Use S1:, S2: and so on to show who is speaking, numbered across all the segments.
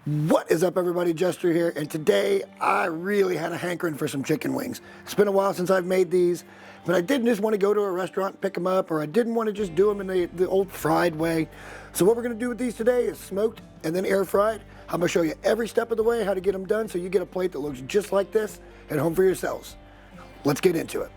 S1: What is up, everybody? Jester here, and today I really had a hankering for some chicken wings. It's been a while since I've made these, but I didn't just want to go to a restaurant and pick them up, or I didn't want to just do them in the old fried way. So what we're going to do with these today is smoked and then air fried. I'm going to show you every step of the way how to get them done so you get a plate that looks just like this at home for yourselves. Let's get into it.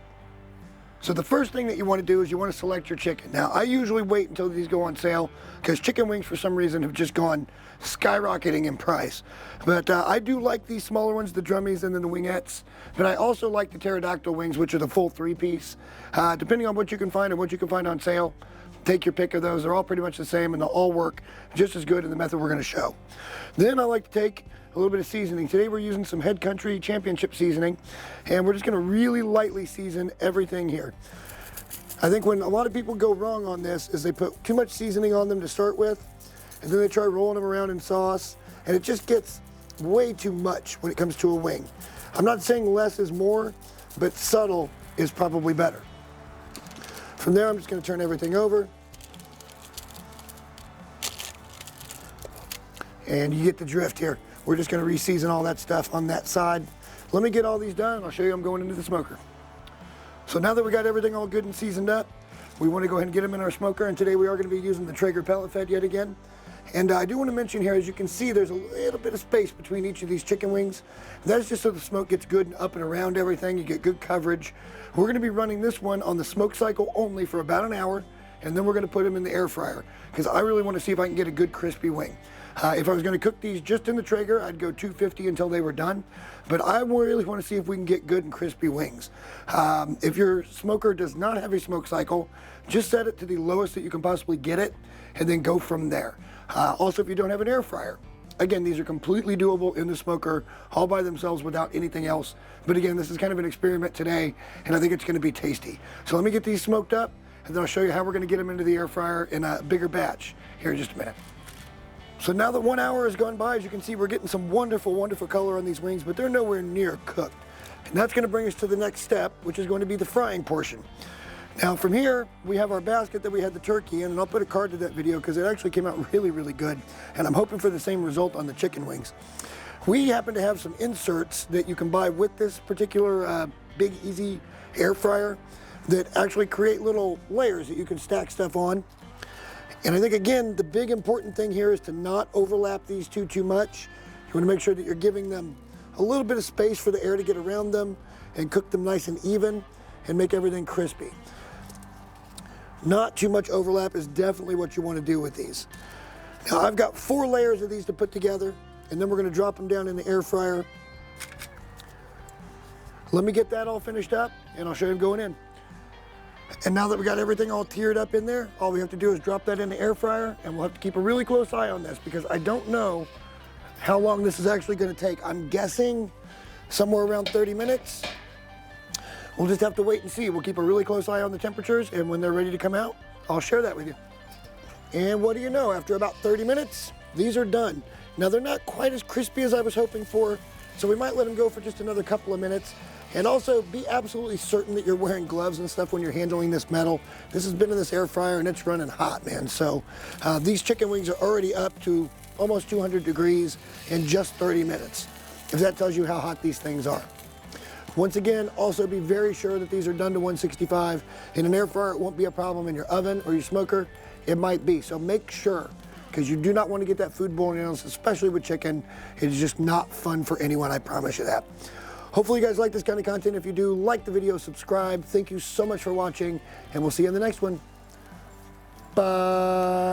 S1: So the first thing that you want to do is you want to select your chicken. Now, I usually wait until these go on sale because chicken wings for some reason have just gone skyrocketing in price. But I do like these smaller ones, the drummies and then the wingettes. But I also like the pterodactyl wings, which are the full 3-piece. Depending on what you can find and what you can find on sale, take your pick of those. They're all pretty much the same and they'll all work just as good in the method we're going to show. Then I like to take a little bit of seasoning. Today we're using some Head Country Championship seasoning, and we're just going to really lightly season everything here. I think when a lot of people go wrong on this is they put too much seasoning on them to start with, and then they try rolling them around in sauce, and it just gets way too much when it comes to a wing. I'm not saying less is more, but subtle is probably better. From there, I'm just going to turn everything over, and you get the drift here. We're just going to re-season all that stuff on that side. Let me get all these done, and I'll show you I'm going into the smoker. So now that we got everything all good and seasoned up, we want to go ahead and get them in our smoker, and today we are going to be using the Traeger pellet fed yet again. And I do want to mention here, as you can see, there's a little bit of space between each of these chicken wings. That's just so the smoke gets good and up and around everything. You get good coverage. We're going to be running this one on the smoke cycle only for about an hour, and then we're going to put them in the air fryer because I really want to see if I can get a good crispy wing. If I was going to cook these just in the Traeger, I'd go 250 until they were done. But I really want to see if we can get good and crispy wings. If your smoker does not have a smoke cycle, just set it to the lowest that you can possibly get it, and then go from there. Also, if you don't have an air fryer, again, these are completely doable in the smoker, all by themselves without anything else. But again, this is kind of an experiment today, and I think it's going to be tasty. So let me get these smoked up, and then I'll show you how we're going to get them into the air fryer in a bigger batch here in just a minute. So now that 1 hour has gone by, as you can see, we're getting some wonderful, wonderful color on these wings, but they're nowhere near cooked. And that's going to bring us to the next step, which is going to be the frying portion. Now from here, we have our basket that we had the turkey in, and I'll put a card to that video because it actually came out really, really good. And I'm hoping for the same result on the chicken wings. We happen to have some inserts that you can buy with this particular Big Easy air fryer that actually create little layers that you can stack stuff on. And I think, again, the big important thing here is to not overlap these two too much. You want to make sure that you're giving them a little bit of space for the air to get around them and cook them nice and even and make everything crispy. Not too much overlap is definitely what you want to do with these. Now, I've got 4 layers of these to put together, and then we're going to drop them down in the air fryer. Let me get that all finished up, and I'll show you them going in. And now that we got everything all tiered up in there, all we have to do is drop that in the air fryer, and we'll have to keep a really close eye on this because I don't know how long this is actually going to take. I'm guessing somewhere around 30 minutes. We'll just have to wait and see. We'll keep a really close eye on the temperatures, and when they're ready to come out, I'll share that with you. And what do you know? After about 30 minutes, these are done. Now, they're not quite as crispy as I was hoping for, so we might let them go for just another couple of minutes. And also, be absolutely certain that you're wearing gloves and stuff when you're handling this metal. This has been in this air fryer, and it's running hot, man. So these chicken wings are already up to almost 200 degrees in just 30 minutes, if that tells you how hot these things are. Once again, also be very sure that these are done to 165. In an air fryer, it won't be a problem. In your oven or your smoker, it might be. So make sure, because you do not want to get that foodborne illness, especially with chicken. It is just not fun for anyone, I promise you that. Hopefully you guys like this kind of content. If you do, like the video, subscribe. Thank you so much for watching, and we'll see you in the next one. Bye.